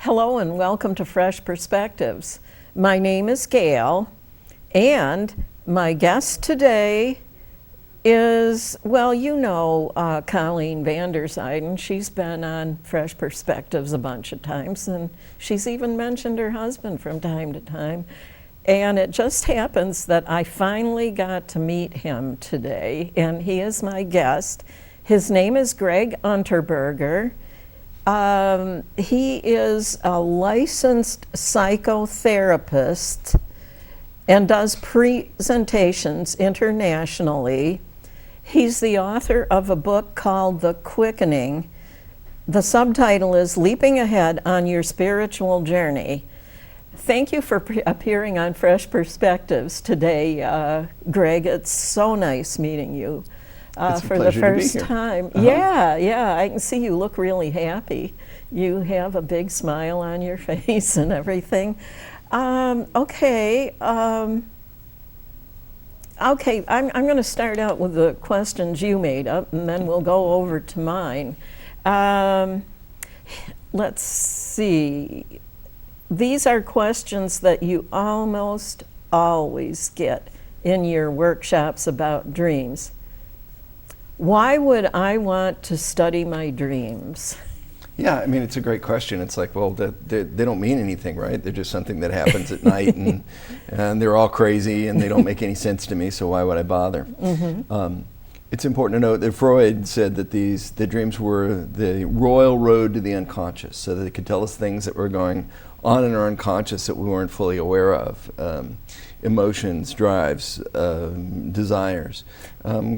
Hello and welcome to Fresh Perspectives. My name is Gail, and my guest today is, well, you know Colleen Vanderzijden. She's been on Fresh Perspectives a bunch of times, and she's even mentioned her husband from time to time. And it just happens that I finally got to meet him today, and he is my guest. His name is Gregg Unterberger. He is a licensed psychotherapist and does presentations internationally. He's the author of a book called The Quickening. The subtitle is Leaping Ahead on Your Spiritual Journey. Thank you for appearing on Fresh Perspectives today, Gregg. It's so nice meeting you. For the first time. Yeah, I can see you look really happy. You have a big smile on your face and everything. Okay, I'm going to start out with the questions you made up, and then we'll go over to mine. Let's see. These are questions that you almost always get in your workshops about dreams. Why would I want to study my dreams? Yeah, I mean, it's a great question. It's like, well, they don't mean anything, right? They're just something that happens at night, and they're all crazy, and they don't make any sense to me, so why would I bother? Mm-hmm. It's important to note that Freud said that the dreams were the royal road to the unconscious, so that they could tell us things that were going on in our unconscious that we weren't fully aware of. Emotions, drives, desires.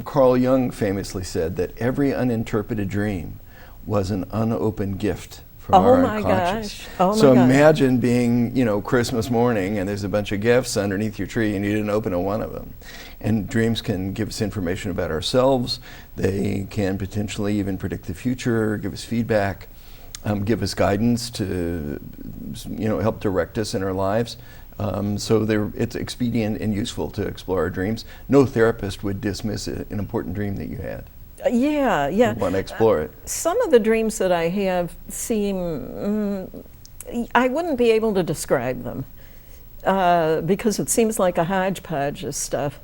Carl Jung famously said that every uninterpreted dream was an unopened gift from our unconscious. So imagine being, Christmas morning and there's a bunch of gifts underneath your tree and you didn't open one of them. And dreams can give us information about ourselves. They can potentially even predict the future, give us feedback, give us guidance to, help direct us in our lives. So it's expedient and useful to explore our dreams. No therapist would dismiss an important dream that you had. Yeah. You want to explore it. Some of the dreams that I have seem, I wouldn't be able to describe them because it seems like a hodgepodge of stuff.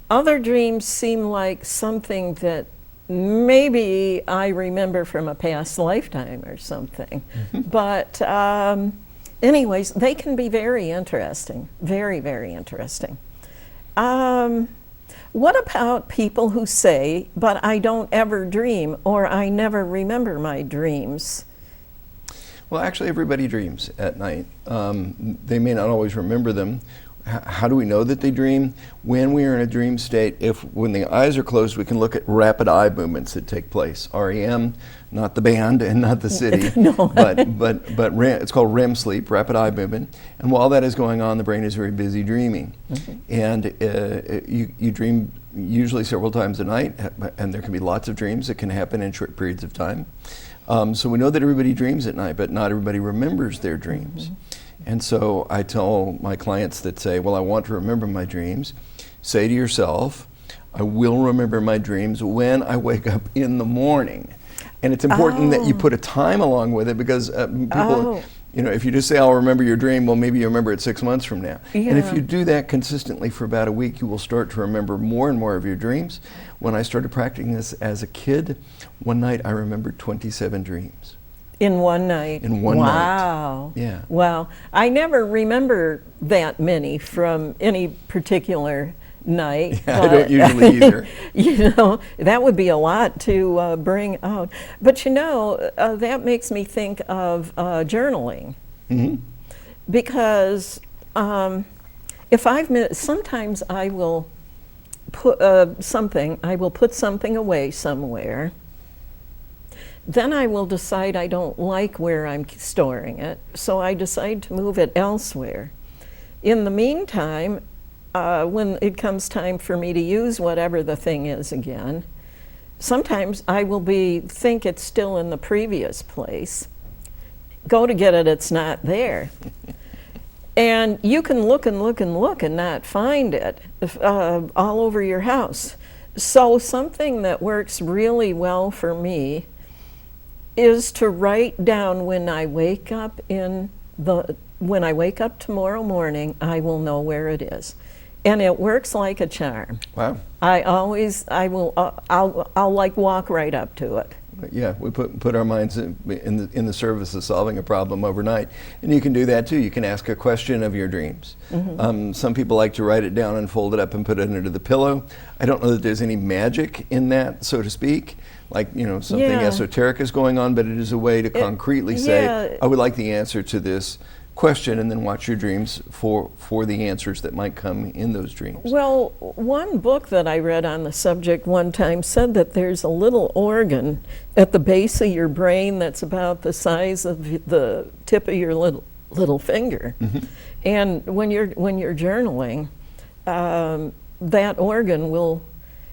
Other dreams seem like something that maybe I remember from a past lifetime or something. Mm-hmm. But anyways, they can be very interesting, very, very interesting. What about people who say, but I don't ever dream, or I never remember my dreams? Well, actually, everybody dreams at night. They may not always remember them. How do we know that they dream? When we are in a dream state, when the eyes are closed, we can look at rapid eye movements that take place. REM, not the band and not the city, no. but REM, it's called REM sleep, rapid eye movement. And while that is going on, the brain is very busy dreaming. Mm-hmm. And you dream usually several times a night, and there can be lots of dreams that can happen in short periods of time. So we know that everybody dreams at night, but not everybody remembers their dreams. Mm-hmm. And so I tell my clients that say, well, I want to remember my dreams. Say to yourself, I will remember my dreams when I wake up in the morning. And it's important that you put a time along with it because people, if you just say, I'll remember your dream, well, maybe you remember it 6 months from now. Yeah. And if you do that consistently for about a week, you will start to remember more and more of your dreams. When I started practicing this as a kid, one night I remembered 27 dreams. In one night? In one night. Wow. Yeah. Wow. I never remember that many from any particular night. Yeah, I don't usually either. That would be a lot to bring out. But that makes me think of journaling. Mm-hmm. Because sometimes I will put I will put something away somewhere. Then I will decide I don't like where I'm storing it, so I decide to move it elsewhere. In the meantime, when it comes time for me to use whatever the thing is again, sometimes I will think it's still in the previous place. Go to get it, it's not there. And you can look and look and look and not find it all over your house. So something that works really well for me is to write down when I wake up tomorrow morning, I will know where it is. And it works like a charm. Wow. I'll like walk right up to it. Yeah, we put our minds in the service of solving a problem overnight. And you can do that too. You can ask a question of your dreams. Mm-hmm. Some people like to write it down and fold it up and put it under the pillow. I don't know that there's any magic in that, so to speak. Like, something esoteric is going on, but it is a way to concretely say, I would like the answer to this question, and then watch your dreams for the answers that might come in those dreams. Well, one book that I read on the subject one time said that there's a little organ at the base of your brain that's about the size of the tip of your little finger. Mm-hmm. And when you're journaling, that organ will,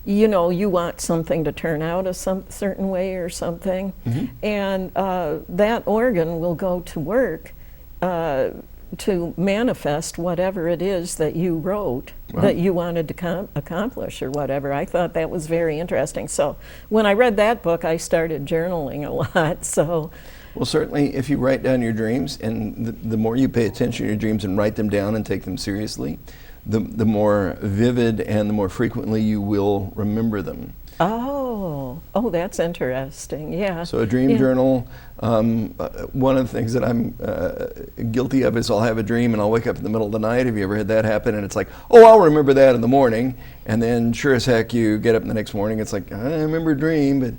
you want something to turn out a certain way or something, mm-hmm. and that organ will go to work to manifest whatever it is that you wrote, wow. that you wanted to accomplish or whatever. I thought that was very interesting. So when I read that book, I started journaling a lot. So, well, certainly if you write down your dreams, and the more you pay attention to your dreams and write them down and take them seriously, the more vivid and the more frequently you will remember them. Oh, that's interesting. Yeah. So a dream journal. One of the things that I'm guilty of is I'll have a dream and I'll wake up in the middle of the night. Have you ever had that happen? And it's like, I'll remember that in the morning. And then sure as heck, you get up the next morning. It's like, I remember a dream, but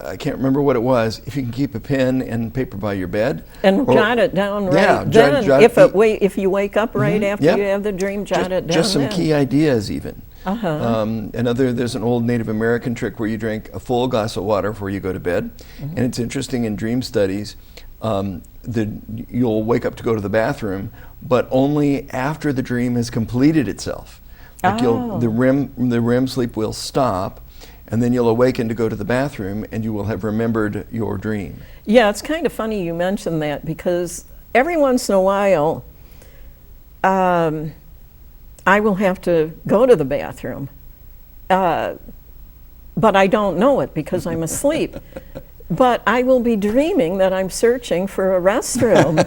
I can't remember what it was. If you can keep a pen and paper by your bed and jot it down right then, if you wake up right after you have the dream, jot it down. Just some key ideas, even. Uh-huh. There's an old Native American trick where you drink a full glass of water before you go to bed, mm-hmm. and it's interesting in dream studies. You'll wake up to go to the bathroom, but only after the dream has completed itself. Like the REM sleep will stop, and then you'll awaken to go to the bathroom, and you will have remembered your dream. Yeah, it's kind of funny you mentioned that, because every once in a while, I will have to go to the bathroom, but I don't know it because I'm asleep. But I will be dreaming that I'm searching for a restroom,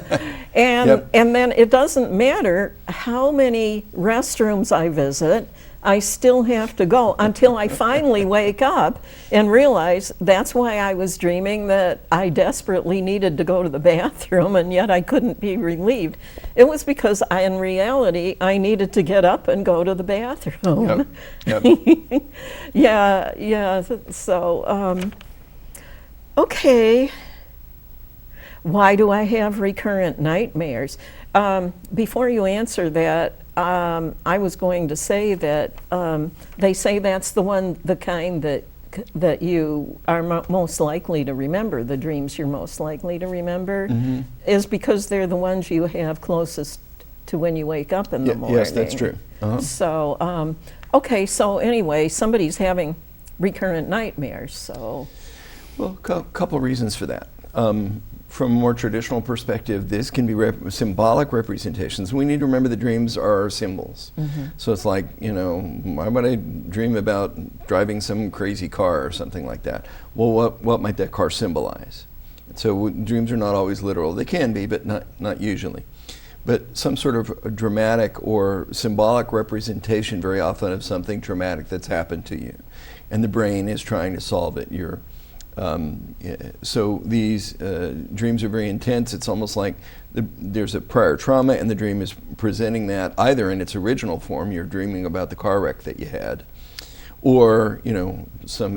and then it doesn't matter how many restrooms I visit, I still have to go until I finally wake up and realize that's why I was dreaming that I desperately needed to go to the bathroom, and yet I couldn't be relieved. It was because in reality, I needed to get up and go to the bathroom. Yep. Yeah. So, okay. Why do I have recurrent nightmares? Before you answer that, I was going to say that they say that's the kind that you are most likely to remember, the dreams you're most likely to remember, mm-hmm. is because they're the ones you have closest to when you wake up in the morning. Yes, that's true. Uh-huh. So, okay, so anyway, somebody's having recurrent nightmares, so. Well, a couple reasons for that. From a more traditional perspective, this can be symbolic representations. We need to remember that dreams are symbols. Mm-hmm. So it's like, why would I dream about driving some crazy car or something like that? Well, what might that car symbolize? So dreams are not always literal. They can be, but not usually. But some sort of dramatic or symbolic representation very often of something traumatic that's happened to you. And the brain is trying to solve it. So these dreams are very intense. It's almost like there's a prior trauma, and the dream is presenting that either in its original form, you're dreaming about the car wreck that you had, or some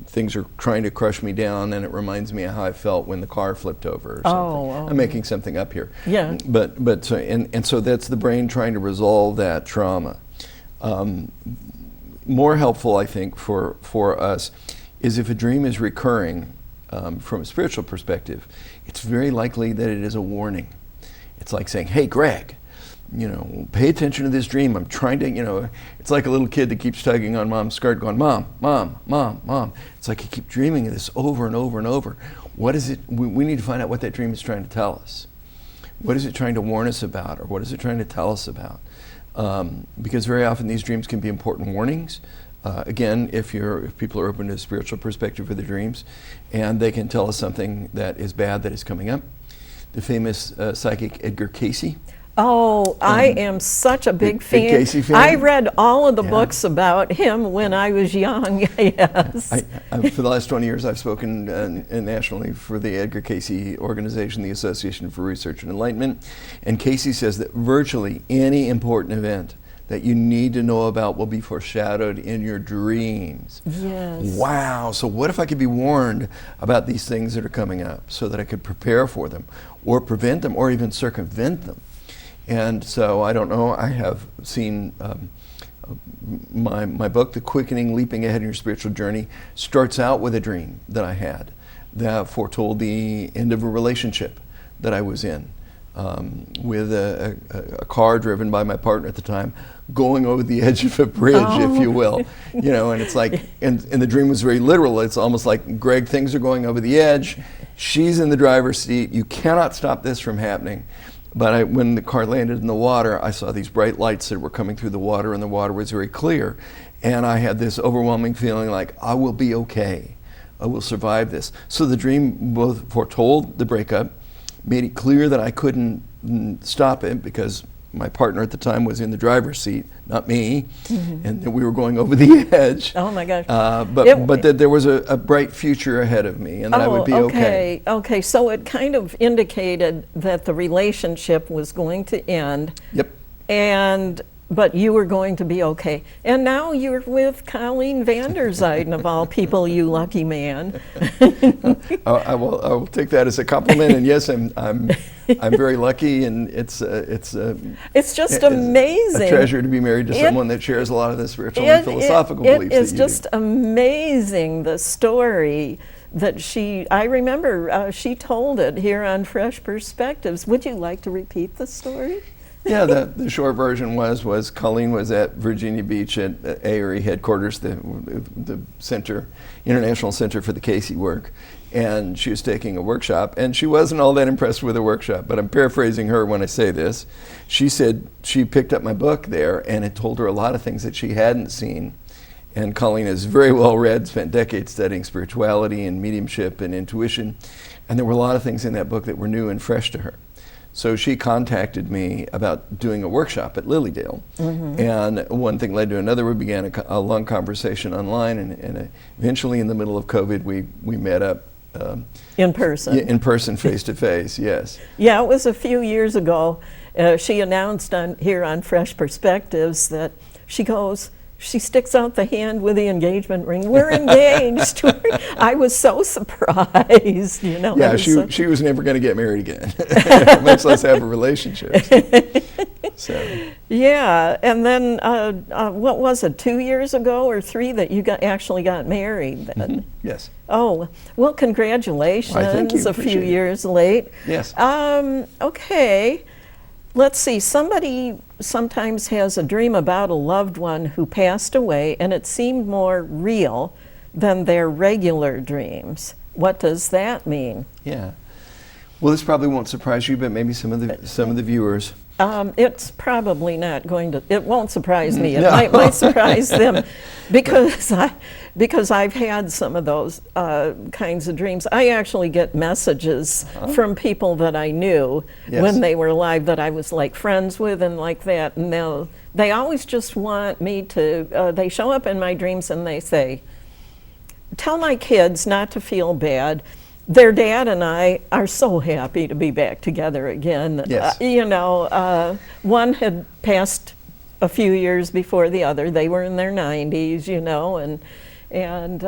things are trying to crush me down, and it reminds me of how I felt when the car flipped over or something. I'm making something up here. Yeah. But so that's the brain trying to resolve that trauma. more helpful, I think, for us is if a dream is recurring from a spiritual perspective, it's very likely that it is a warning. It's like saying, hey, Gregg, pay attention to this dream. I'm trying to, it's like a little kid that keeps tugging on mom's skirt going, Mom, Mom, Mom, Mom. It's like you keep dreaming of this over and over and over. What is it? We need to find out what that dream is trying to tell us. What is it trying to warn us about, or what is it trying to tell us about? Because very often these dreams can be important warnings. Again, if people are open to a spiritual perspective for the dreams, and they can tell us something that is bad that is coming up. The famous psychic Edgar Cayce. Oh, I am such a big fan. Cayce fan. I read all of the books about him when I was young. Yes. For the last 20 years, I've spoken nationally for the Edgar Cayce organization, the Association for Research and Enlightenment. And Cayce says that virtually any important event that you need to know about will be foreshadowed in your dreams. Yes. Wow. So what if I could be warned about these things that are coming up so that I could prepare for them or prevent them or even circumvent them? And so I don't know, I have seen my book, The Quickening, Leaping Ahead in Your Spiritual Journey, starts out with a dream that I had that foretold the end of a relationship that I was in with a car driven by my partner at the time, going over the edge of a bridge, if you will. And it's like, and the dream was very literal. It's almost like, Gregg, things are going over the edge. She's in the driver's seat. You cannot stop this from happening. But when the car landed in the water, I saw these bright lights that were coming through the water, and the water was very clear. And I had this overwhelming feeling like, I will be okay. I will survive this. So the dream both foretold the breakup, made it clear that I couldn't stop it because my partner at the time was in the driver's seat, not me, and that we were going over the edge. Oh my gosh! But that there was a bright future ahead of me, and that I would be okay. Okay, so it kind of indicated that the relationship was going to end. Yep. But you were going to be okay. And now you're with Colleen Vanderzijden, of all people, you lucky man. I will take that as a compliment. And yes, I'm very lucky, and it's just amazing. A treasure to be married to someone that shares a lot of the spiritual and philosophical beliefs. It's just amazing, the story that I remember she told it here on Fresh Perspectives. Would you like to repeat the story? Yeah, the short version was Colleen was at Virginia Beach at ARE headquarters, the center, International Center for the Cayce work, and she was taking a workshop, and she wasn't all that impressed with the workshop, but I'm paraphrasing her when I say this. She said she picked up my book there, and it told her a lot of things that she hadn't seen. And Colleen is very well read, spent decades studying spirituality and mediumship and intuition, and there were a lot of things in that book that were new and fresh to her. So she contacted me about doing a workshop at Lilydale, and one thing led to another. We began a long conversation online, and eventually in the middle of COVID, we met up. In person. In person, face to face, yes. Yeah, it was a few years ago. She announced here on Fresh Perspectives that she sticks out the hand with the engagement ring. We're engaged. I was so surprised, Yeah, she was never going to get married again, much less have a relationship. So. Yeah, and then what was it, 2 years ago or 3 that you actually got married then? Yes. Oh, well, congratulations. Thank you. A few years late. Yes. Okay. Let's see, somebody sometimes has a dream about a loved one who passed away, and it seemed more real than their regular dreams. What does that mean? Yeah. Well, this probably won't surprise you, but maybe some of the viewers. It's probably not going to. It won't surprise me. It might surprise them, because I've had some of those kinds of dreams. I actually get messages from people that I knew when they were alive that I was like friends with and like that, and they always just want me to. They show up in my dreams and they say, "Tell my kids not to feel bad. Their dad and I are so happy to be back together again." Yes. One had passed a few years before the other. They were in their 90s, and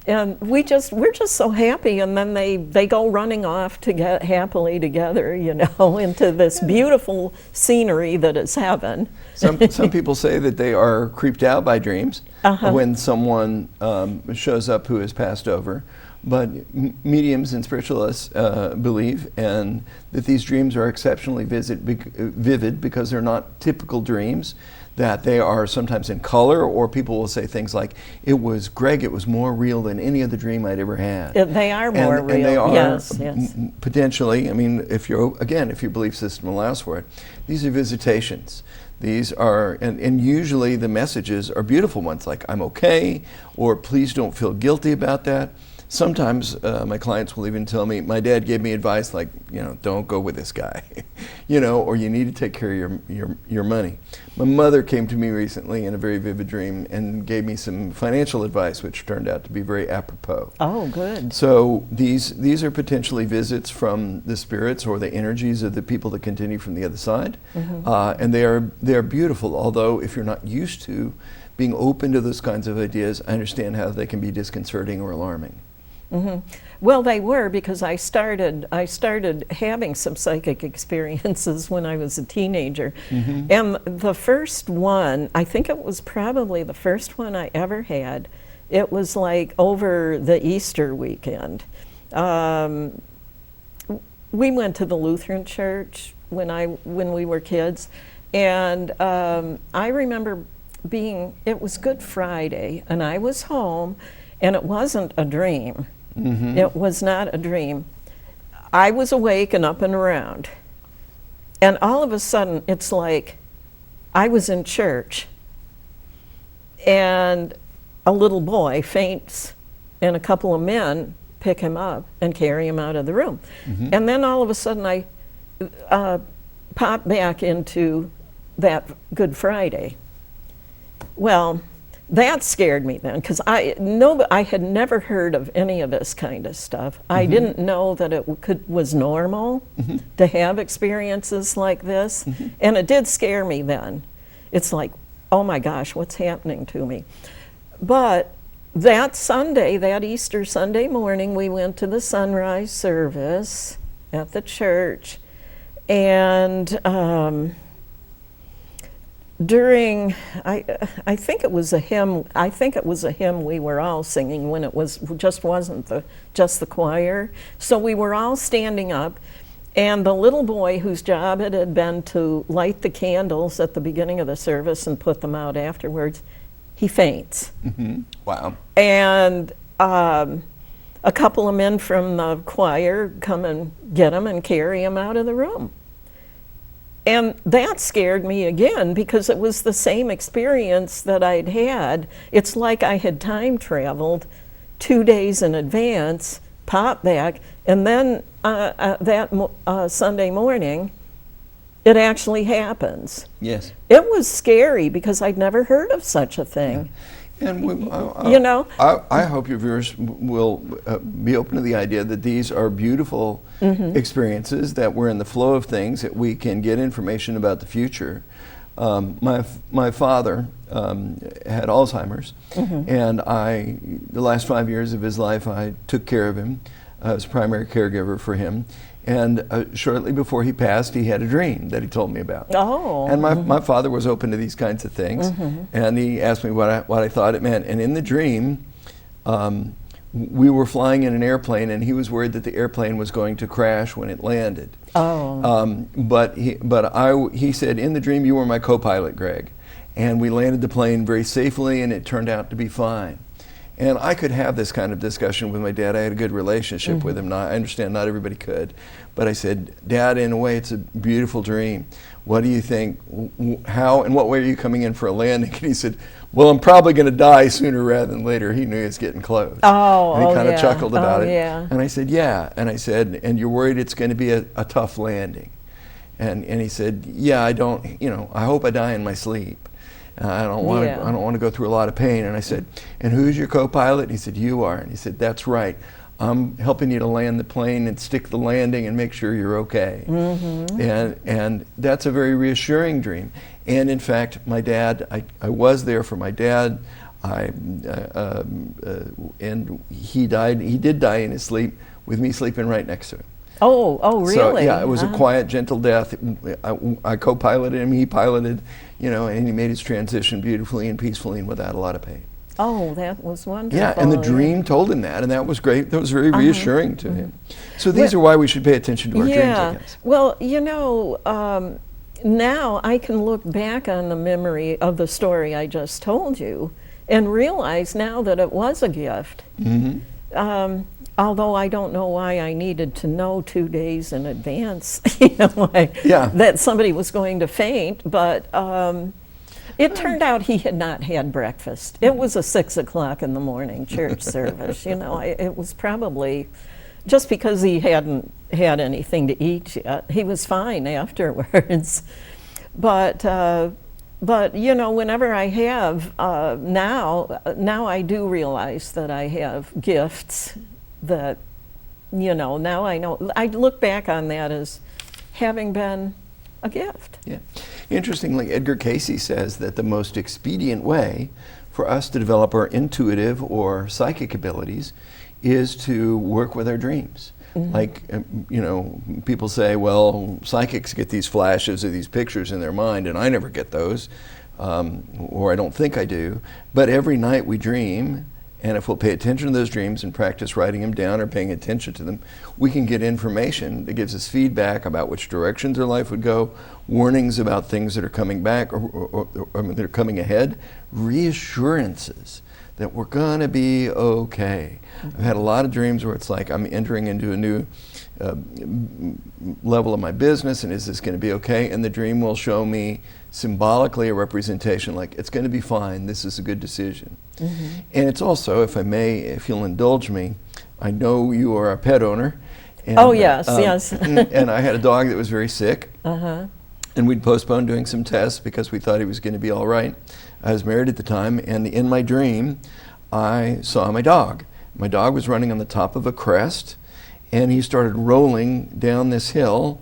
And we're just so happy, and then they go running off to get happily together, you know, into this beautiful scenery that is heaven. Some people say that they are creeped out by dreams when someone shows up who has passed over. But mediums and spiritualists believe and that these dreams are exceptionally vivid because they're not typical dreams, that they are sometimes in color, or people will say things like, it was Gregg, it was more real than any other dream I'd ever had. They are more real, and they are yes. Potentially, I mean, if your belief system allows for it, these are visitations. These are, and usually the messages are beautiful ones, like I'm okay, or please don't feel guilty about that. Sometimes my clients will even tell me, my dad gave me advice like, you know, don't go with this guy, you know, or you need to take care of your money. My mother came to me recently in a very vivid dream and gave me some financial advice, which turned out to be very apropos. Oh, good. So these are potentially visits from the spirits or the energies of the people that continue from the other side, and they are beautiful. Although if you're not used to being open to those kinds of ideas, I understand how they can be disconcerting or alarming. Well, they were, because I started having some psychic experiences when I was a teenager. And the first one, I think it was probably the first one I ever had, it was like over the Easter weekend. We went to the Lutheran church when we were kids, and I remember it was Good Friday, and I was home, and it wasn't a dream. It was not a dream. I was awake and up and around. And all of a sudden, it's like I was in church, and a little boy faints, and a couple of men pick him up and carry him out of the room. And then all of a sudden, I pop back into that Good Friday. Well, that scared me then, because I had never heard of any of this kind of stuff. I didn't know that it was normal to have experiences like this, and it did scare me then. It's like, oh my gosh, what's happening to me? But that Sunday, that Easter Sunday morning, we went to the sunrise service at the church, and during, I think it was a hymn we were all singing when it wasn't just the choir. So we were all standing up, and the little boy whose job it had been to light the candles at the beginning of the service and put them out afterwards, he faints. Wow. And a couple of men from the choir come and get him and carry him out of the room. And that scared me again, because it was the same experience that I'd had. It's like I had time traveled 2 days in advance, popped back, and then that Sunday morning, it actually happens. Yes. It was scary because I'd never heard of such a thing. And you know, I hope your viewers will be open to the idea that these are beautiful experiences, that we're in the flow of things, that we can get information about the future. My father had Alzheimer's, and the last 5 years of his life, I took care of him. I was a primary caregiver for him. And shortly before he passed, he had a dream that he told me about. Oh. And my father was open to these kinds of things. And he asked me what I thought it meant. And in the dream, we were flying in an airplane, and he was worried that the airplane was going to crash when it landed. Oh. But he said, in the dream, you were my co-pilot, Gregg. And we landed the plane very safely, and it turned out to be fine. And I could have this kind of discussion with my dad. I had a good relationship with him. I understand not everybody could. But I said, Dad, in a way, it's a beautiful dream. What do you think? How and what way are you coming in for a landing? And he said, well, I'm probably going to die sooner rather than later. He knew he was getting close. Oh, and he kind of chuckled about it. Yeah. And I said, yeah. And I said, and you're worried it's going to be a tough landing? And he said, yeah, I hope I die in my sleep. I don't want to go through a lot of pain. And I said, and who's your co-pilot? And he said, you are. And he said, that's right. I'm helping you to land the plane and stick the landing and make sure you're okay. And that's a very reassuring dream. And in fact, my dad, I was there for my dad. And he died. He did die in his sleep with me sleeping right next to him. Oh, really? So yeah, it was a quiet, gentle death. I co-piloted him. He piloted, and he made his transition beautifully and peacefully and without a lot of pain. Oh, that was wonderful. Yeah, and the dream told him that, and that was great. That was very reassuring to him. So these are why we should pay attention to our dreams, I guess. Well, now I can look back on the memory of the story I just told you and realize now that it was a gift. Although I don't know why I needed to know 2 days in advance, that somebody was going to faint, but it turned out he had not had breakfast. It was a 6 o'clock in the morning church service. It was probably just because he hadn't had anything to eat yet. He was fine afterwards. But whenever I have, now I do realize that I have gifts that, now I know. I look back on that as having been a gift. Yeah. Interestingly, Edgar Cayce says that the most expedient way for us to develop our intuitive or psychic abilities is to work with our dreams. Like, people say, well, psychics get these flashes or these pictures in their mind, and I never get those, or I don't think I do. But every night we dream, and if we'll pay attention to those dreams and practice writing them down or paying attention to them, we can get information that gives us feedback about which directions our life would go, warnings about things that are coming back or that are coming ahead, reassurances that we're gonna be okay. I've had a lot of dreams where it's like I'm entering into a new level of my business, and is this gonna be okay? And the dream will show me symbolically a representation like, it's gonna be fine, this is a good decision. And it's also, if you'll indulge me, I know you are a pet owner. And, yes. And I had a dog that was very sick. And we'd postponed doing some tests because we thought he was gonna be all right. I was married at the time, and in my dream, I saw my dog. My dog was running on the top of a crest, and he started rolling down this hill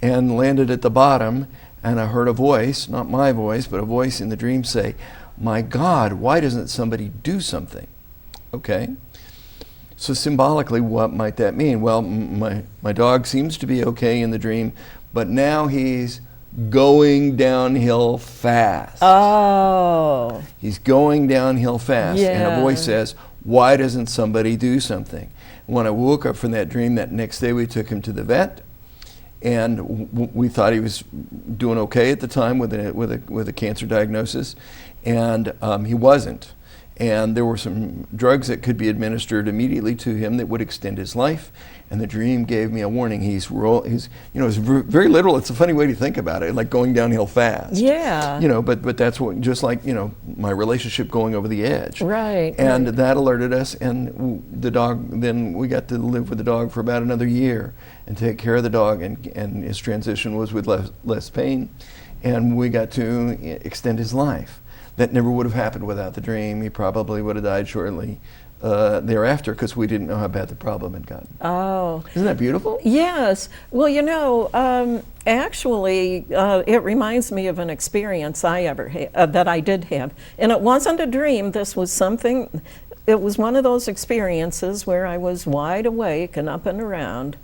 and landed at the bottom, and I heard a voice, not my voice, but a voice in the dream say, "My God, why doesn't somebody do something?" Okay? So symbolically, what might that mean? Well, my dog seems to be okay in the dream, but now he's going downhill fast. Oh. He's going downhill fast. Yeah. And a voice says, why doesn't somebody do something? When I woke up from that dream that next day, we took him to the vet, and we thought he was doing okay at the time with a cancer diagnosis, and he wasn't. And there were some drugs that could be administered immediately to him that would extend his life. And the dream gave me a warning. It's very literal. It's a funny way to think about it, like going downhill fast. Yeah. But that's what, just like, my relationship going over the edge. Right. And that alerted us, and the dog, then we got to live with the dog for about another year and take care of the dog, and his transition was with less pain, and we got to extend his life. That never would have happened without the dream. He probably would have died shortly thereafter because we didn't know how bad the problem had gotten. Oh. Isn't that beautiful? Yes. Well, actually, it reminds me of an experience that I did have. And it wasn't a dream. This was something, it was one of those experiences where I was wide awake and up and around.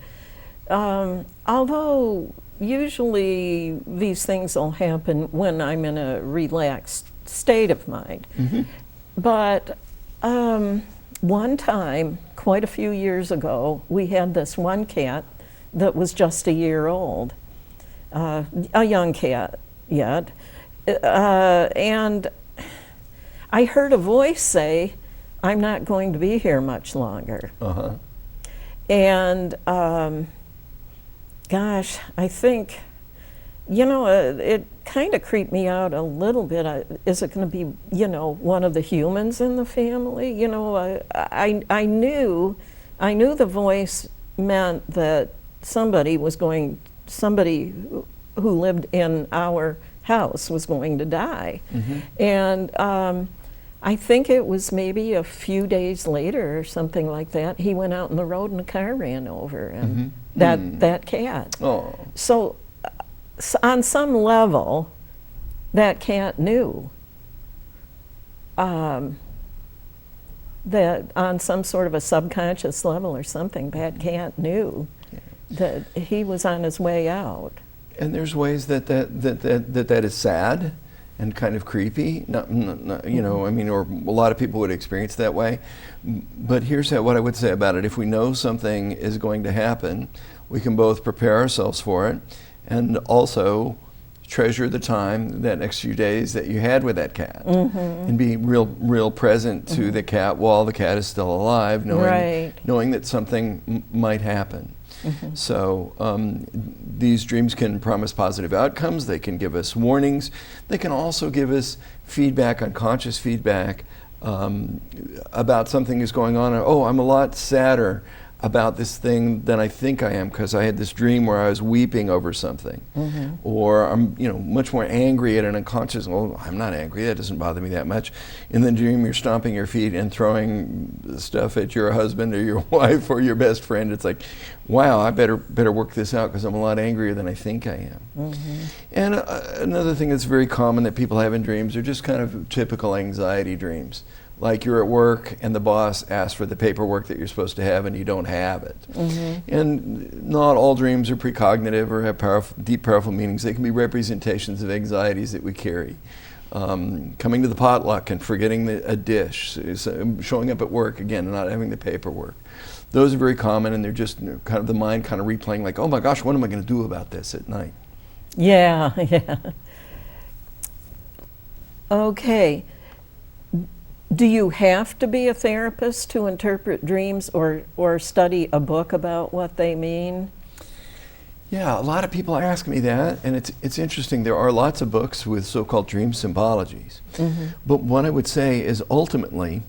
Although usually these things will happen when I'm in a relaxed state of mind. But one time, quite a few years ago, we had this one cat that was just a year old, a young cat yet, and I heard a voice say, "I'm not going to be here much longer." And gosh, I think, it kind of creeped me out a little bit. Is it going to be, one of the humans in the family? I knew the voice meant that somebody who lived in our house was going to die. And I think it was maybe a few days later or something like that, he went out in the road and a car ran over him, that cat. Oh. So on some level, that cat knew. that on some sort of a subconscious level or something, that cat knew that he was on his way out. And there's ways that is sad and kind of creepy. Not, you know, I mean, or a lot of people would experience that way. But here's what I would say about it. If we know something is going to happen, we can both prepare ourselves for it and also treasure the time, that next few days that you had with that cat, and be real present to the cat while the cat is still alive, knowing that something might happen. So these dreams can promise positive outcomes. They can give us warnings. They can also give us feedback, unconscious feedback about something is going on. Oh, I'm a lot sadder about this thing than I think I am because I had this dream where I was weeping over something. Or I'm much more angry at an unconscious, oh, I'm not angry, that doesn't bother me that much. In the dream you're stomping your feet and throwing stuff at your husband or your wife or your best friend. It's like, wow, I better work this out because I'm a lot angrier than I think I am. And another thing that's very common that people have in dreams are just kind of typical anxiety dreams. Like you're at work and the boss asks for the paperwork that you're supposed to have and you don't have it. And not all dreams are precognitive or have deep, powerful meanings. They can be representations of anxieties that we carry. Coming to the potluck and forgetting a dish, showing up at work again and not having the paperwork. Those are very common, and they're just kind of the mind kind of replaying like, oh my gosh, what am I going to do about this at night? Yeah. Okay. Do you have to be a therapist to interpret dreams or study a book about what they mean? Yeah, a lot of people ask me that, and it's interesting. There are lots of books with so-called dream symbologies. But what I would say is ultimately,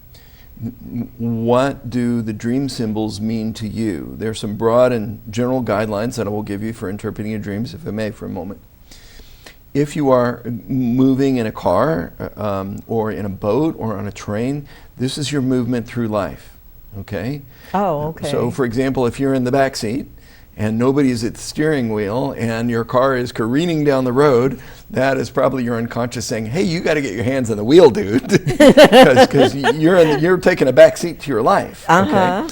what do the dream symbols mean to you? There are some broad and general guidelines that I will give you for interpreting your dreams, if I may, for a moment. If you are moving in a car or in a boat or on a train, this is your movement through life, okay? Oh, okay. So, for example, if you're in the back seat and nobody's at the steering wheel and your car is careening down the road, that is probably your unconscious saying, hey, you got to get your hands on the wheel, dude, because you're taking a back seat to your life, okay?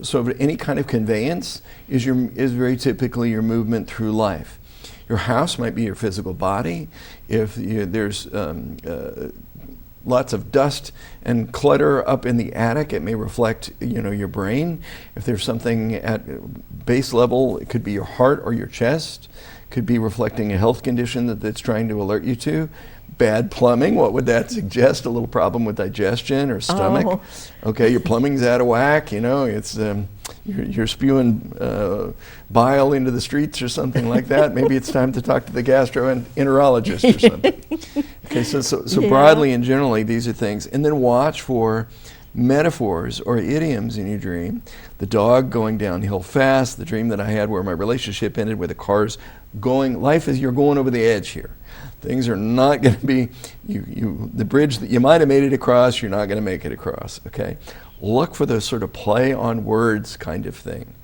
So any kind of conveyance is very typically your movement through life. Your house might be your physical body. If there's lots of dust and clutter up in the attic, it may reflect your brain. If there's something at base level, it could be your heart or your chest. Could be reflecting a health condition that's trying to alert you to. Bad plumbing, what would that suggest? A little problem with digestion or stomach. Okay, your plumbing's out of whack, it's you're spewing bile into the streets or something like that. Maybe it's time to talk to the gastroenterologist or something. Okay, so broadly and generally, these are things. And then watch for metaphors or idioms in your dream. The dog going downhill fast, the dream that I had where my relationship ended where the car's going, life is you're going over the edge here. Things are not going to be, the bridge that you might have made it across, you're not going to make it across, okay? Look for those sort of play on words kind of thing,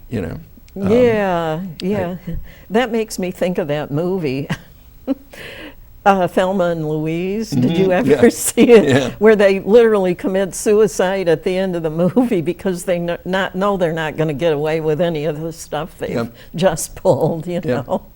Yeah. That makes me think of that movie, Thelma and Louise. Did you ever see it? Yeah. Where they literally commit suicide at the end of the movie because they know they're not going to get away with any of the stuff they've just pulled, know.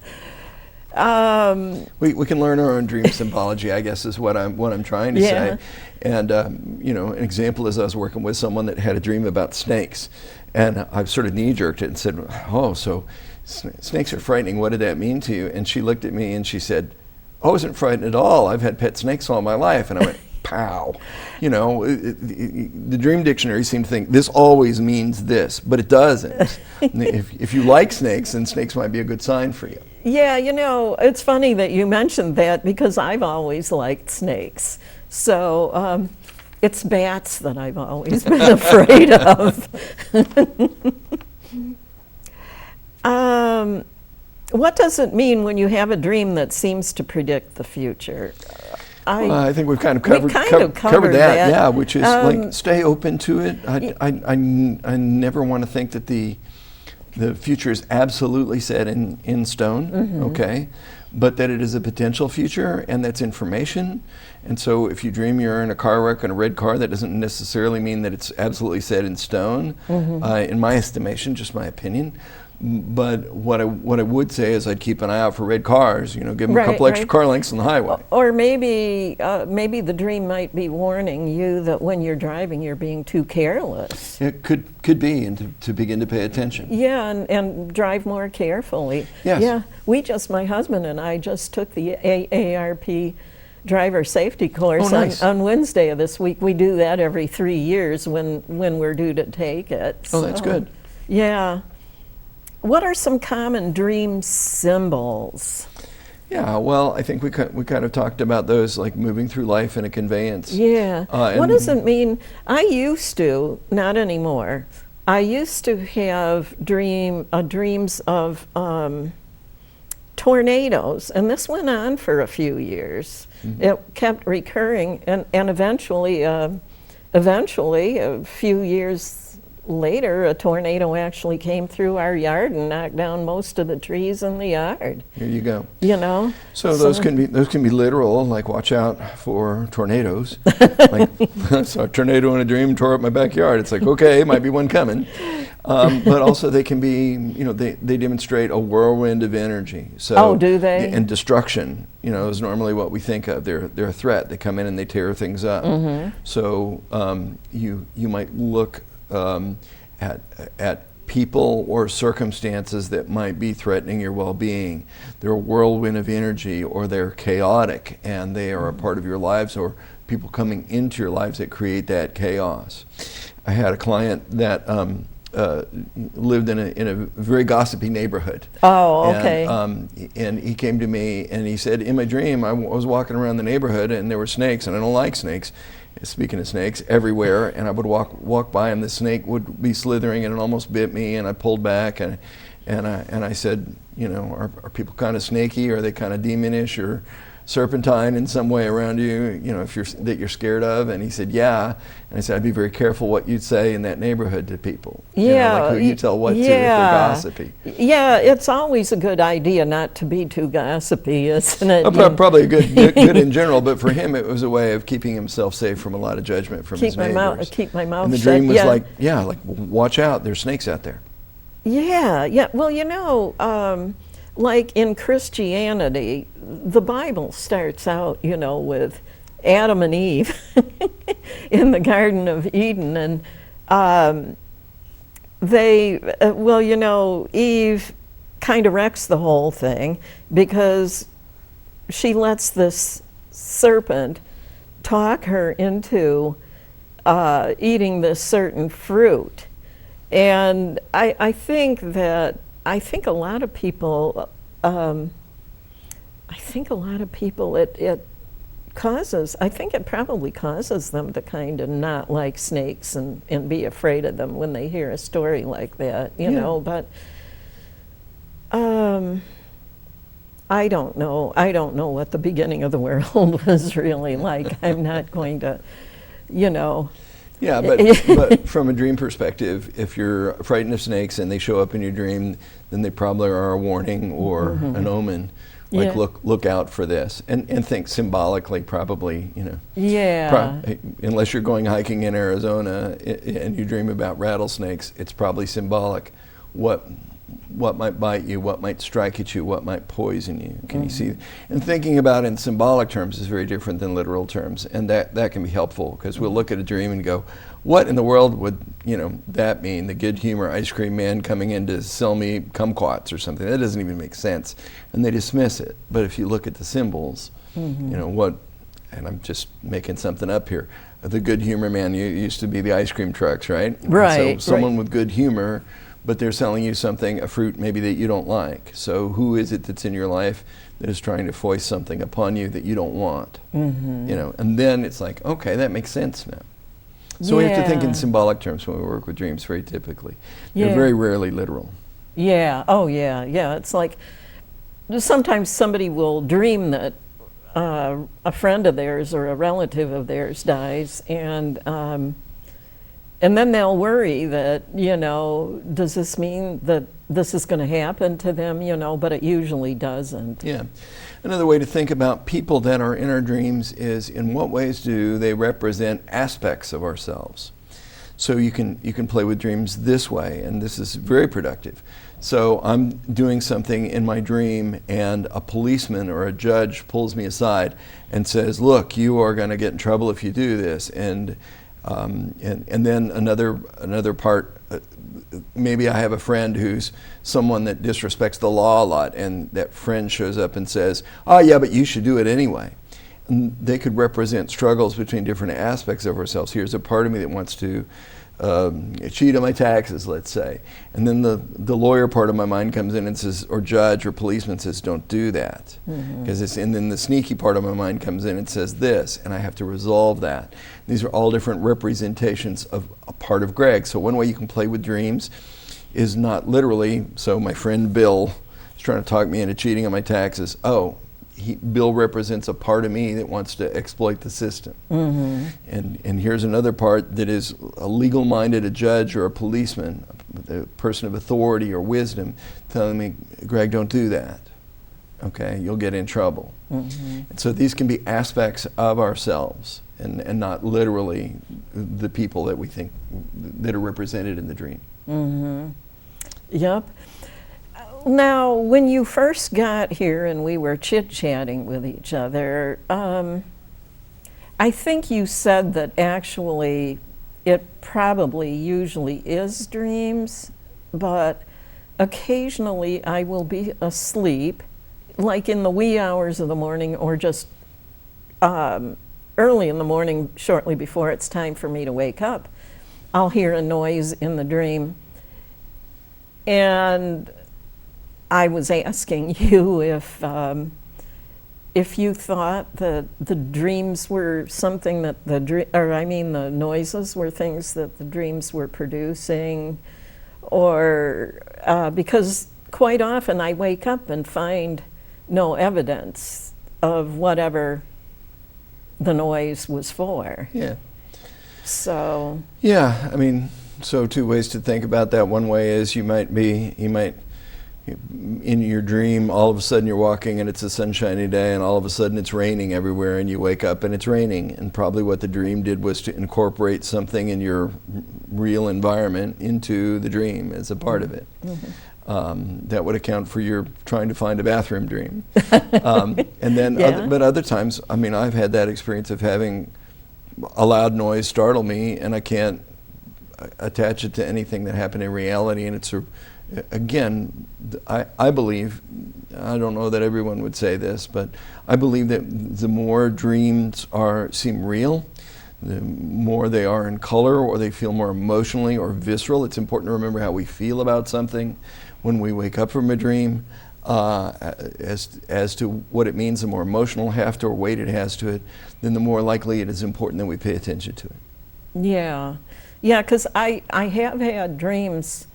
We can learn our own dream symbology, I guess, is what I'm trying to say. And an example is I was working with someone that had a dream about snakes, and I sort of knee-jerked it and said, "Oh, so snakes are frightening. What did that mean to you?" And she looked at me and she said, "I wasn't frightened at all. I've had pet snakes all my life." And I went, "Pow!" The Dream Dictionary seemed to think this always means this, but it doesn't. If you like snakes, then snakes might be a good sign for you. Yeah, it's funny that you mentioned that because I've always liked snakes. So it's bats that I've always been afraid of. What does it mean when you have a dream that seems to predict the future? I think we've kind of covered that. Yeah, which is like stay open to it. I never want to think that the future is absolutely set in stone, okay? but that it is a potential future, and that's information. And so if you dream you're in a car wreck in a red car, that doesn't necessarily mean that it's absolutely set in stone, in my estimation, just my opinion. But what I would say is I'd keep an eye out for red cars, give them a couple extra car lengths on the highway. Or maybe the dream might be warning you that when you're driving, you're being too careless. It could be, and to begin to pay attention. Yeah, and drive more carefully. Yes. Yeah, my husband and I just took the AARP driver safety course on Wednesday of this week. We do that every 3 years when we're due to take it. Oh, that's good. Yeah. What are some common dream symbols? Yeah, well, I think we kind of talked about those, like moving through life in a conveyance. Yeah. What does it mean? I used to, not anymore. I used to have dreams of tornadoes, and this went on for a few years. It kept recurring, and eventually, a few years later, a tornado actually came through our yard and knocked down most of the trees in the yard. Here you go. So those can be literal, like watch out for tornadoes. Like, I saw a tornado in a dream, tore up my backyard. It's like, okay, might be one coming. But also they can be, they demonstrate a whirlwind of energy. So, do they? And destruction, is normally what we think of. They're a threat. They come in and they tear things up. So you might look at people or circumstances that might be threatening your well-being. They're a whirlwind of energy, or they're chaotic, and they are a part of your lives, or people coming into your lives that create that chaos. I had a client that lived in a very gossipy neighborhood. Oh, okay. And he came to me and he said, in my dream, I was walking around the neighborhood and there were snakes, and I don't like snakes. Speaking of snakes, everywhere, and I would walk by and the snake would be slithering and it almost bit me, and I pulled back and I said, are people kind of snaky? Are they kind of demonish or serpentine in some way around you, if you're scared of? And he said, yeah. And I said, I'd be very careful what you'd say in that neighborhood to people. Yeah. Like who you tell what to if they're gossipy. Yeah, it's always a good idea not to be too gossipy, isn't it? Probably good in general, but for him it was a way of keeping himself safe from a lot of judgment from his neighbors. Keep my mouth shut. And the dream was like watch out, there's snakes out there. Yeah. Well, like in Christianity, the Bible starts out, with Adam and Eve in the Garden of Eden, and Eve kind of wrecks the whole thing because she lets this serpent talk her into eating this certain fruit. And I think a lot of people, it probably causes them to kind of not like snakes and be afraid of them when they hear a story like that, but I don't know what the beginning of the world was really like. I'm not going to, Yeah, but from a dream perspective, if you're frightened of snakes and they show up in your dream, then they probably are a warning or an omen. Like look out for this, and think symbolically, probably, Yeah. Unless you're going hiking in Arizona and you dream about rattlesnakes, it's probably symbolic. What might bite you, what might strike at you, what might poison you. Can you see? And thinking about it in symbolic terms is very different than literal terms, and that can be helpful, because we'll look at a dream and go, what in the world would that mean? The good humor ice cream man coming in to sell me kumquats or something? That doesn't even make sense, and they dismiss it. But if you look at the symbols, what, and I'm just making something up here, the good humor man used to be the ice cream trucks, right? Right. So someone with good humor, but they're selling you something, a fruit maybe that you don't like. So who is it that's in your life that is trying to foist something upon you that you don't want? And then it's like, okay, that makes sense now. So we have to think in symbolic terms when we work with dreams, very typically. They're very rarely literal. Yeah. Oh, yeah. Yeah. It's like sometimes somebody will dream that a friend of theirs or a relative of theirs dies, and then they'll worry that, does this mean that this is going to happen to them, but it usually doesn't. Yeah. Another way to think about people that are in our dreams is, in what ways do they represent aspects of ourselves? So you can play with dreams this way, and this is very productive. So I'm doing something in my dream, and a policeman or a judge pulls me aside and says, "Look, you are going to get in trouble if you do this." And then another part, maybe I have a friend who's someone that disrespects the law a lot, and that friend shows up and says, "Oh yeah, but you should do it anyway." And they could represent struggles between different aspects of ourselves. Here's a part of me that wants to cheat on my taxes, let's say. And then the lawyer part of my mind comes in and says, or judge or policeman says, "Don't do that." And then the sneaky part of my mind comes in and says this, and I have to resolve that. These are all different representations of a part of Gregg. So one way you can play with dreams is not literally, so my friend Bill is trying to talk me into cheating on my taxes. Oh, Bill represents a part of me that wants to exploit the system. And here's another part that is a legal-minded, a judge or a policeman, a person of authority or wisdom, telling me, "Gregg, don't do that. Okay, you'll get in trouble." And so these can be aspects of ourselves, and not literally the people that we think that are represented in the dream. Yep. Now, when you first got here and we were chit-chatting with each other, I think you said that actually it probably usually is dreams, but occasionally I will be asleep, like in the wee hours of the morning, or just early in the morning, shortly before it's time for me to wake up. I'll hear a noise in the dream, and I was asking you if you thought that the dreams were something that the noises were things that the dreams were producing, or because quite often I wake up and find no evidence of whatever the noise was for. Yeah. So. Yeah, so two ways to think about that. One way is you might in your dream, all of a sudden you're walking and it's a sunshiny day, and all of a sudden it's raining everywhere, and you wake up and it's raining. And probably what the dream did was to incorporate something in your real environment into the dream as a part of it. That would account for your trying to find a bathroom dream. And then, but other times, I've had that experience of having a loud noise startle me, and I can't attach it to anything that happened in reality, and it's again, I believe, I don't know that everyone would say this, but I believe that the more dreams seem real, the more they are in color, or they feel more emotionally or visceral. It's important to remember how we feel about something when we wake up from a dream, as to what it means. The more emotional heft or weight it has to it, then the more likely it is important that we pay attention to it. Yeah, because I have had dreams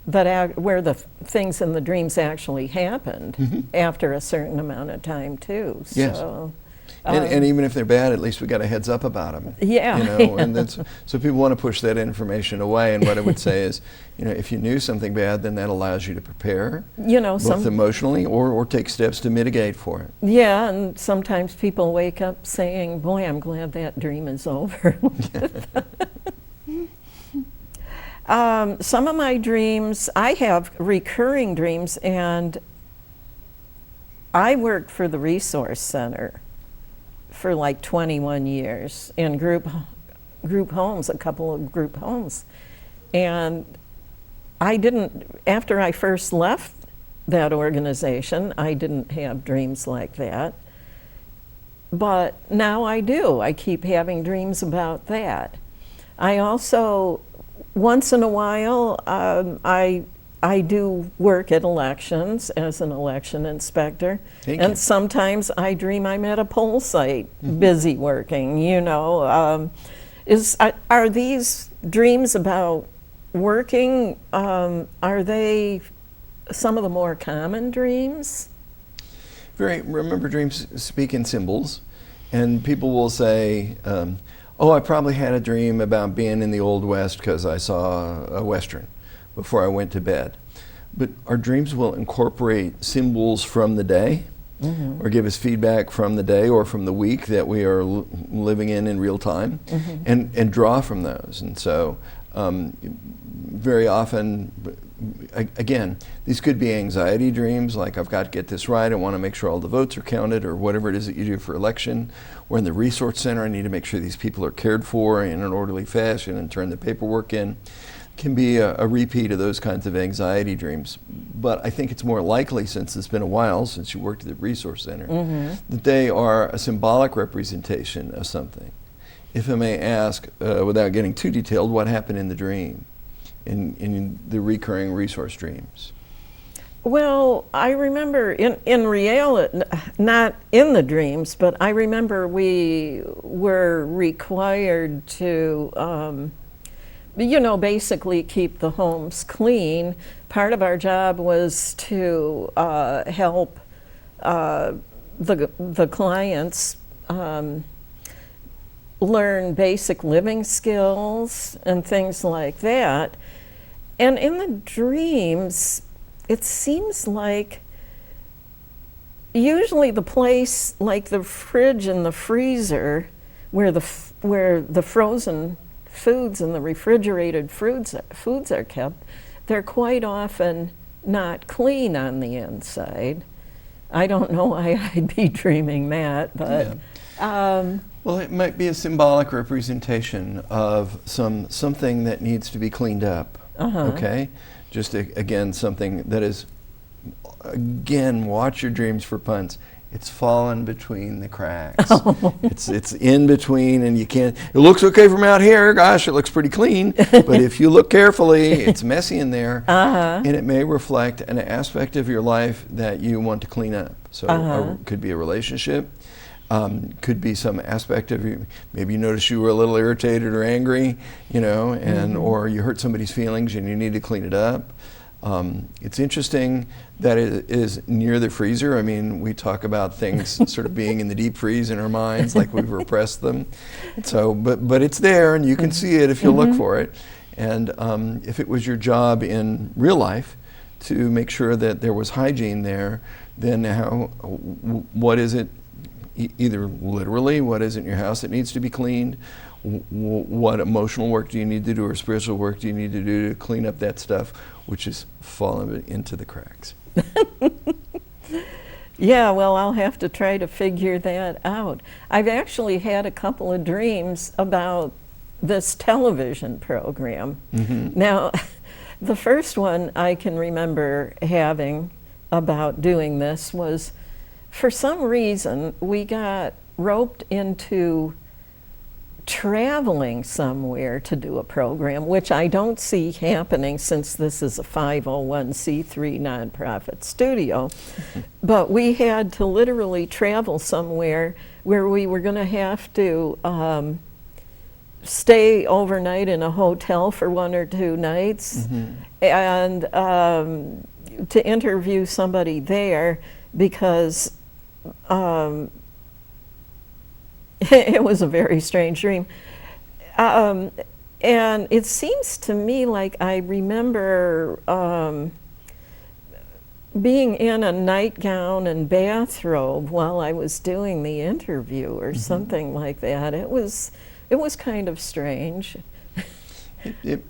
where the things in the dreams actually happened after a certain amount of time too. So, yes. And even if they're bad, at least we got a heads up about them. Yeah. And so people want to push that information away. And what I would say is, if you knew something bad, then that allows you to prepare, both emotionally or take steps to mitigate for it. Yeah, and sometimes people wake up saying, "Boy, I'm glad that dream is over." Some of my dreams, I have recurring dreams, and I worked for the Resource Center for like 21 years in group homes, a couple of group homes. And after I first left that organization, I didn't have dreams like that. But now I do. I keep having dreams about that. I also, once in a while, I do work at elections as an election inspector. And sometimes I dream I'm at a poll site, busy working, are these dreams about working, are they some of the more common dreams? Remember, dreams speak in symbols, and people will say, oh, I probably had a dream about being in the Old West because I saw a Western before I went to bed. but our dreams will incorporate symbols from the day, or give us feedback from the day or from the week that we are living in real time, and draw from those. And so very often, again, these could be anxiety dreams, like I've got to get this right, I want to make sure all the votes are counted, or whatever it is that you do for election. Or in the resource center, I need to make sure these people are cared for in an orderly fashion and turn the paperwork in. Can be a repeat of those kinds of anxiety dreams. But I think it's more likely, since it's been a while since you worked at the resource center, that they are a symbolic representation of something. If I may ask, without getting too detailed, what happened in the dream, in the recurring resource dreams? Well, I remember in reality, not in the dreams, but I remember we were required to basically keep the homes clean. Part of our job was to help the clients learn basic living skills and things like that. And in the dreams, it seems like usually the place, like the fridge and the freezer, where the frozen foods and the refrigerated foods are kept, they're quite often not clean on the inside. I don't know why I'd be dreaming that, but well, it might be a symbolic representation of something that needs to be cleaned up. Okay, just again, something that is, again, watch your dreams for puns. It's fallen between the cracks. It's in between, and you can't. It looks okay from out here. Gosh, it looks pretty clean. But if you look carefully, it's messy in there, and it may reflect an aspect of your life that you want to clean up. So it could be a relationship. Could be some aspect of you. Maybe you notice you were a little irritated or angry, and or you hurt somebody's feelings and you need to clean it up. It's interesting that it is near the freezer. I mean, we talk about things sort of being in the deep freeze in our minds, like we've repressed them. So, but it's there, and you can see it if you look for it. And if it was your job in real life to make sure that there was hygiene there, then what is it? Either literally, what is it in your house that needs to be cleaned? What emotional work do you need to do, or spiritual work do you need to do to clean up that stuff which is fallen into the cracks? Yeah, well, I'll have to try to figure that out. I've actually had a couple of dreams about this television program. Now, the first one I can remember having about doing this was, for some reason, we got roped into traveling somewhere to do a program, which I don't see happening since this is a 501c3 nonprofit studio. But we had to literally travel somewhere where we were going to have to stay overnight in a hotel for 1 or 2 nights, and to interview somebody there, because it was a very strange dream. And it seems to me like I remember being in a nightgown and bathrobe while I was doing the interview or something like that. It was kind of strange. It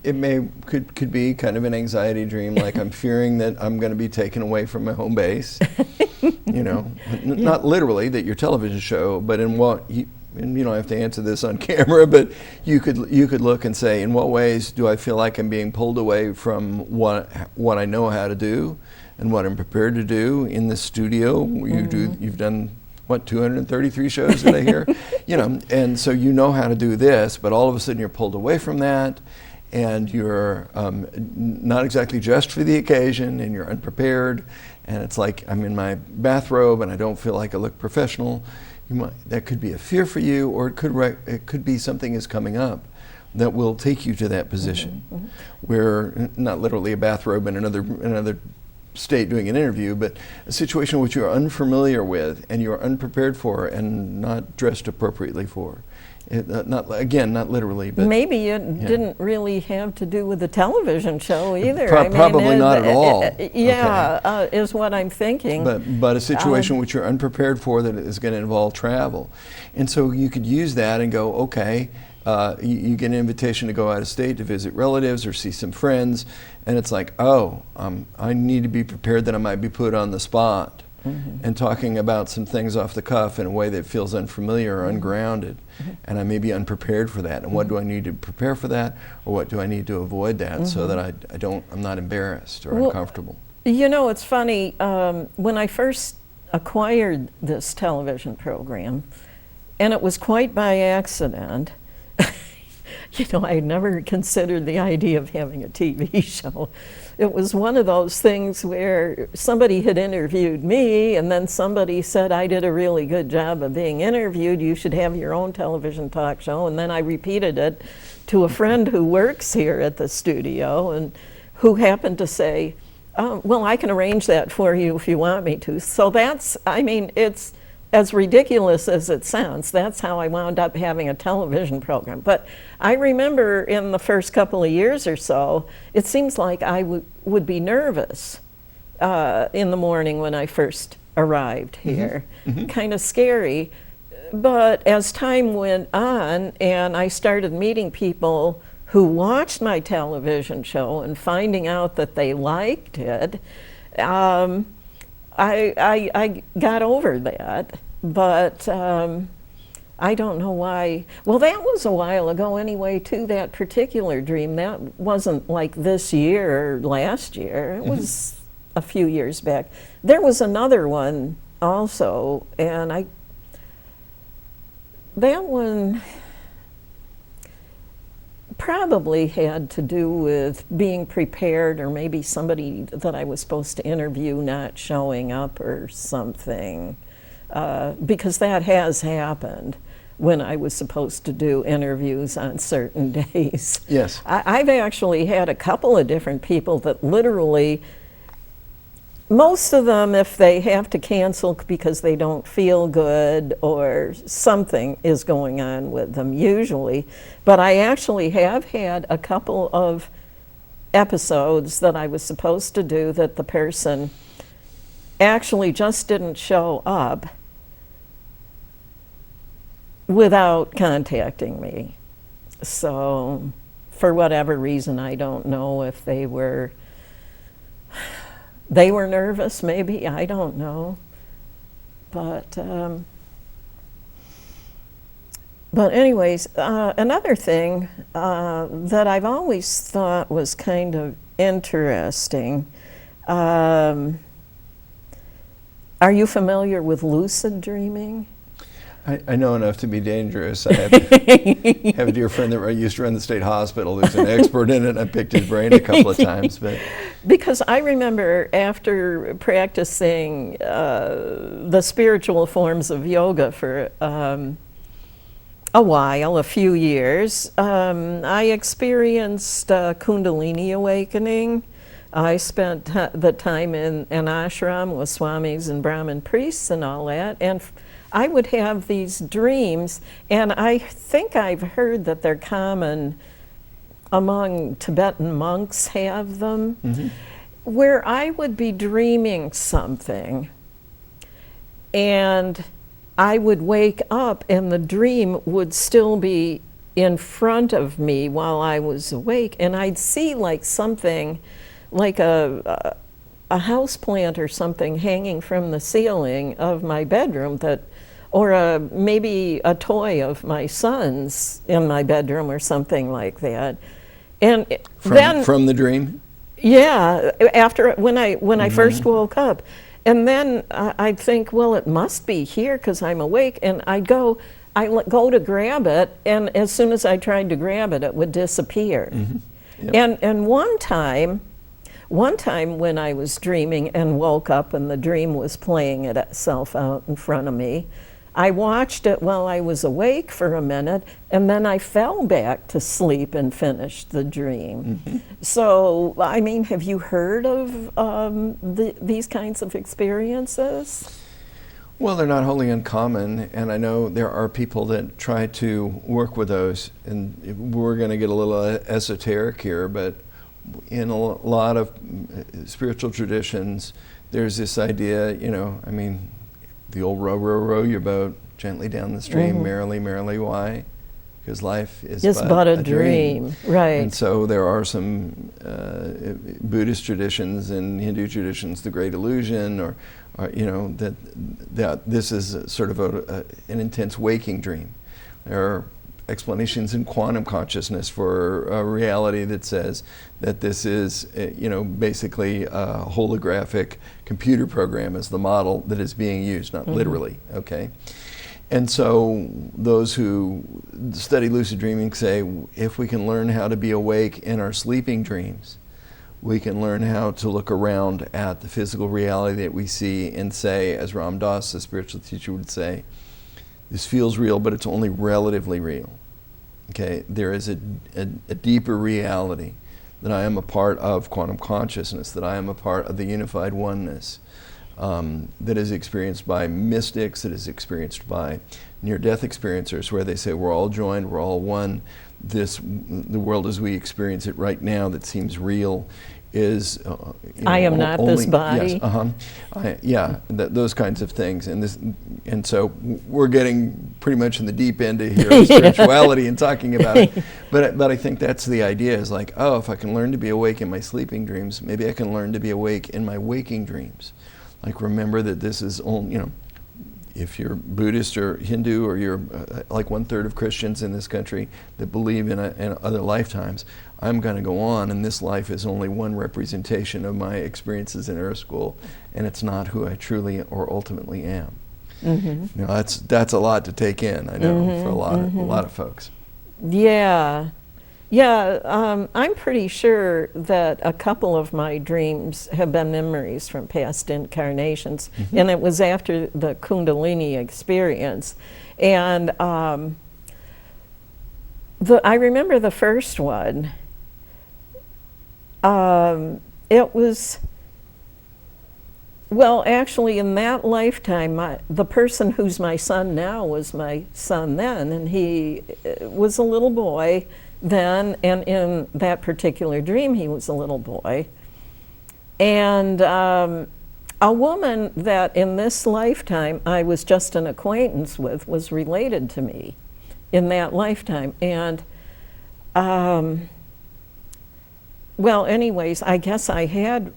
could be kind of an anxiety dream, like I'm fearing that I'm going to be taken away from my home base. Not literally that your television show, but in what and you don't have to answer this on camera, but you could look and say, in what ways do I feel like I'm being pulled away from what I know how to do and what I'm prepared to do in the studio? You've done what, 233 shows that I hear, and so you know how to do this, but all of a sudden you're pulled away from that, and you're not exactly dressed for the occasion, and you're unprepared, and it's like I'm in my bathrobe and I don't feel like I look professional. That could be a fear for you, or it could be something is coming up that will take you to that position, where not literally a bathrobe in another state doing an interview, but a situation which you're unfamiliar with and you're unprepared for and not dressed appropriately for. Not literally, but maybe it didn't really have to do with the television show either. Probably not at all. Is what I'm thinking. But a situation which you're unprepared for that is going to involve travel. And so you could use that and go, okay, you get an invitation to go out of state to visit relatives or see some friends, and it's like, oh, I need to be prepared that I might be put on the spot. And talking about some things off the cuff in a way that feels unfamiliar or ungrounded, and I may be unprepared for that. And what do I need to prepare for that, or what do I need to avoid that so that I'm not embarrassed or uncomfortable? You know, it's funny. When I first acquired this television program, and it was quite by accident. You know, I had never considered the idea of having a TV show. It was one of those things where somebody had interviewed me, and then somebody said, I did a really good job of being interviewed, you should have your own television talk show. And then I repeated it to a friend who works here at the studio, and who happened to say, oh, well, I can arrange that for you if you want me to. So that's, I mean, it's as ridiculous as it sounds. That's how I wound up having a television program. But I remember in the first couple of years or so, it seems like I would be nervous in the morning when I first arrived here. Kind of scary. But as time went on and I started meeting people who watched my television show and finding out that they liked it, I got over that, but I don't know why. Well, that was a while ago anyway, too, that particular dream. That wasn't like this year or last year. It was a few years back. There was another one also, and that one probably had to do with being prepared, or maybe somebody that I was supposed to interview not showing up or something, because that has happened when I was supposed to do interviews on certain days. Yes. I've actually had a couple of different people that literally, most of them, if they have to cancel because they don't feel good or something is going on with them, usually. But I actually have had a couple of episodes that I was supposed to do that the person actually just didn't show up without contacting me. So for whatever reason, I don't know if they were nervous, maybe, I don't know. But anyways, another thing that I've always thought was kind of interesting, are you familiar with lucid dreaming? I know enough to be dangerous. I have a dear friend that used to run the state hospital who's an expert in it. I picked his brain a couple of times. Because I remember after practicing the spiritual forms of yoga for a few years, I experienced Kundalini awakening. I spent the time in an ashram with swamis and Brahmin priests and all that, and I would have these dreams, and I think I've heard that they're common among Tibetan monks have them, where I would be dreaming something, and I would wake up and the dream would still be in front of me while I was awake, and I'd see like something, like a house plant or something hanging from the ceiling of my bedroom, or maybe a toy of my son's in my bedroom or something like that. And from the dream? Yeah, when I first woke up. And then I'd think, well, it must be here because I'm awake, and I go to grab it, and as soon as I tried to grab it, it would disappear. Yep. And one time when I was dreaming and woke up and the dream was playing itself out in front of me, I watched it while I was awake for a minute, and then I fell back to sleep and finished the dream. So, I mean, have you heard of these kinds of experiences? Well, they're not wholly uncommon, and I know there are people that try to work with those, and we're going to get a little esoteric here, but in a lot of spiritual traditions, there's this idea, I mean, the old row, row, row your boat gently down the stream, merrily, merrily, why? Because life is but a dream. Right. And so there are some Buddhist traditions and Hindu traditions, the Great Illusion, or that this is sort of an intense waking dream. There are explanations in quantum consciousness for a reality that says that this is, basically a holographic computer program as the model that is being used, not literally, okay? And so those who study lucid dreaming say, if we can learn how to be awake in our sleeping dreams, we can learn how to look around at the physical reality that we see and say, as Ram Dass, the spiritual teacher, would say, this feels real, but it's only relatively real. Okay, there is a deeper reality, that I am a part of quantum consciousness, that I am a part of the unified oneness, that is experienced by mystics, that is experienced by near-death experiencers, where they say we're all joined, we're all one. The world as we experience it right now that seems real is I am not only, this body. Yes, those kinds of things, and so we're getting pretty much in the deep end of here of spirituality and talking about it. But I think that's the idea, is like, oh, if I can learn to be awake in my sleeping dreams, maybe I can learn to be awake in my waking dreams. Like, remember that this is only, if you're Buddhist or Hindu, or you're like 1/3 of Christians in this country that believe in other lifetimes, I'm going to go on, and this life is only one representation of my experiences in Earth School, and it's not who I truly or ultimately am. That's a lot to take in, I know, for a lot of folks. Yeah. I'm pretty sure that a couple of my dreams have been memories from past incarnations, and it was after the Kundalini experience. And I remember the first one. It was, well, actually, in that lifetime, the person who's my son now was my son then, and he was a little boy then, and in that particular dream, he was a little boy. And a woman that in this lifetime I was just an acquaintance with was related to me in that lifetime. And well, anyways, I guess I had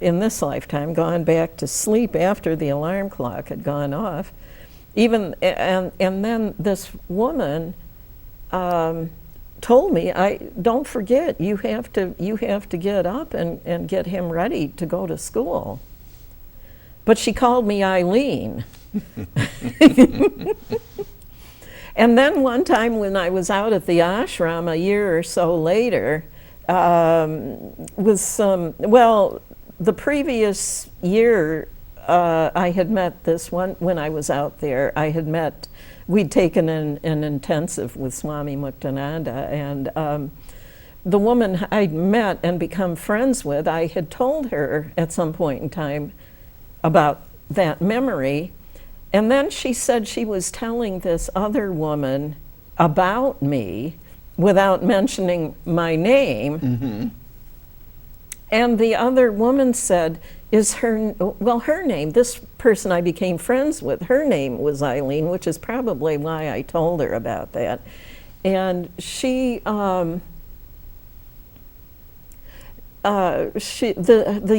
in this lifetime gone back to sleep after the alarm clock had gone off. And then this woman told me, don't forget, you have to get up and get him ready to go to school. But she called me Eileen. And then one time when I was out at the ashram a year or so later, with the previous year, I had met this one, when I was out there, we'd taken an intensive with Swami Muktananda, and the woman I'd met and become friends with, I had told her at some point in time about that memory, and then she said she was telling this other woman about me without mentioning my name. And the other woman said, her name, this person I became friends with, her name was Eileen, which is probably why I told her about that. And the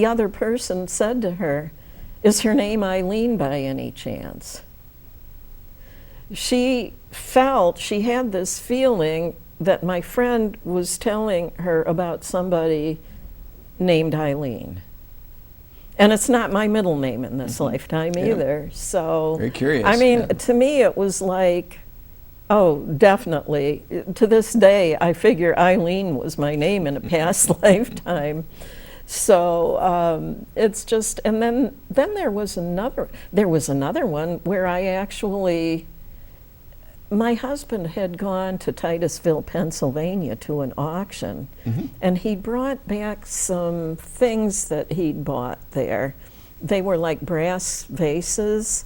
other person said to her, is her name Eileen by any chance? She had this feeling that my friend was telling her about somebody named Eileen. And it's not my middle name in this lifetime either. So, very curious. I mean, to me it was like, oh, definitely. To this day, I figure Eileen was my name in a past lifetime. So it's just, and then there was another one where I actually, my husband had gone to Titusville, Pennsylvania to an auction, and he brought back some things that he'd bought there they were like brass vases,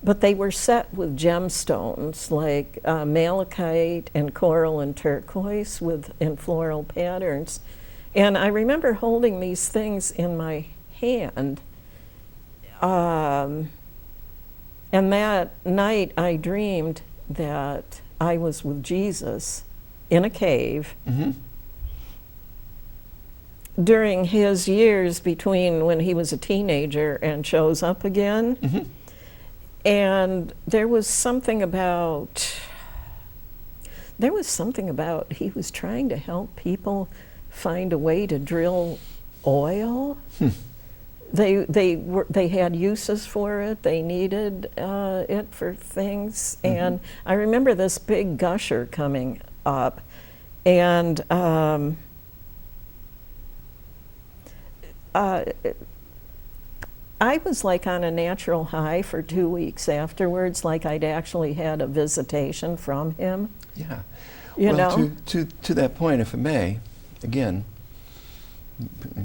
but they were set with gemstones like malachite and coral and turquoise in floral patterns. And I remember holding these things in my hand. And that night I dreamed that I was with Jesus in a cave during his years between when he was a teenager and shows up again. And there was something about he was trying to help people find a way to drill oil. They had uses for it. They needed it for things. And I remember this big gusher coming up, and I was like on a natural high for 2 weeks afterwards, like I'd actually had a visitation from him. Yeah. You know? To that point, if I may, again,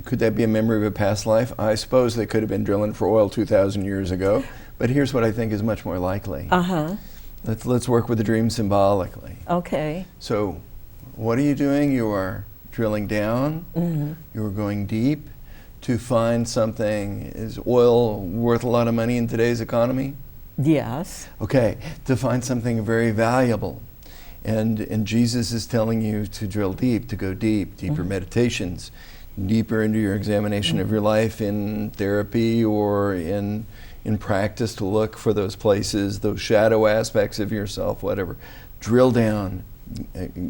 could that be a memory of a past life? I suppose they could have been drilling for oil 2,000 years ago, but here's what I think is much more likely. Let's work with the dream symbolically. Okay. So, what are you doing? You are drilling down. You are going deep to find something. Is oil worth a lot of money in today's economy? Yes. Okay, to find something very valuable. And Jesus is telling you to drill deep, to go deep, deeper meditations, deeper into your examination of your life in therapy or in practice, to look for those places, those shadow aspects of yourself, whatever. Drill down,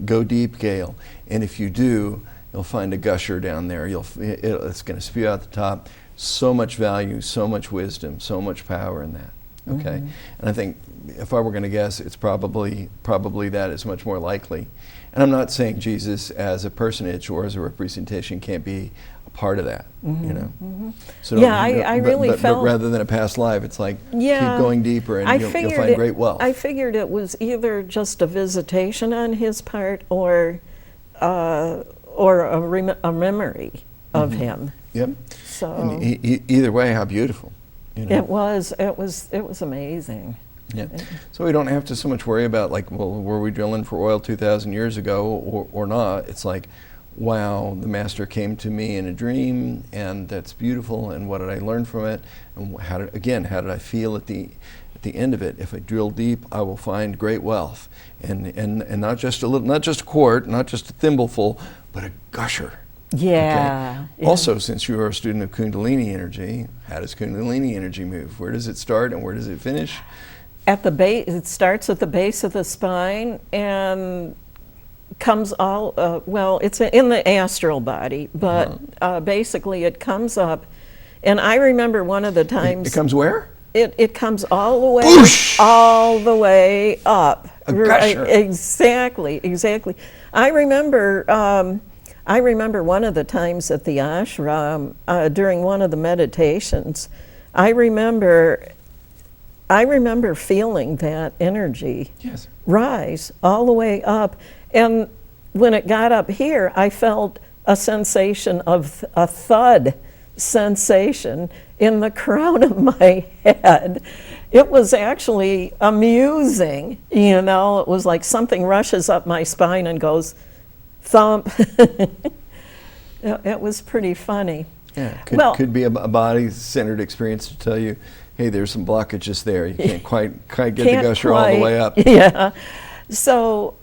go deep, Gail. And if you do, you'll find a gusher down there. It's going to spew out the top. So much value, so much wisdom, so much power in that. Okay, and I think if I were going to guess, it's probably that is much more likely. And I'm not saying Jesus as a personage or as a representation can't be a part of that. You know. So yeah, I really felt. But rather than a past life, it's like keep going deeper, and you'll find great wealth. I figured it was either just a visitation on his part, or a memory of him. Yep. So and either way, how beautiful. You know? It was amazing. Yeah. So we don't have to so much worry about like, well, were we drilling for oil 2,000 years ago or not? It's like, wow, the master came to me in a dream, and that's beautiful. And what did I learn from it? And how did I feel at the end of it? If I drill deep, I will find great wealth, and not just a quart, not just a thimbleful, but a gusher. Yeah. Okay. Also, since you are a student of Kundalini energy, how does Kundalini energy move? Where does it start and where does it finish? At the base, it starts at the base of the spine and comes it's in the astral body, but basically it comes up. And I remember one of the times. It comes where? It comes all the way, Boosh! all the way up. A gusher. Exactly. I remember one of the times at the ashram during one of the meditations. I remember feeling that energy rise all the way up, and when it got up here, I felt a sensation of a thud sensation in the crown of my head. It was actually amusing, you know. It was like something rushes up my spine and goes thump. It was pretty funny. Yeah, could be a body-centered experience to tell you, hey, there's some blockages there. You can't quite get the gusher all the way up. Yeah. So,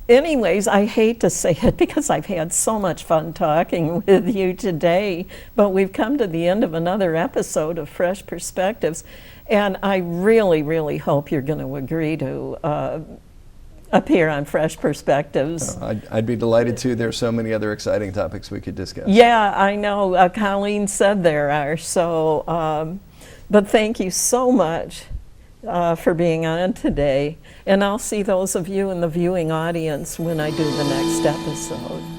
anyways, I hate to say it because I've had so much fun talking with you today, but we've come to the end of another episode of Fresh Perspectives, and I really, really hope you're going to agree to appear on Fresh Perspectives. I'd be delighted to. There's so many other exciting topics we could discuss. Yeah, I know. Colleen said there are. So, but thank you so much for being on today. And I'll see those of you in the viewing audience when I do the next episode.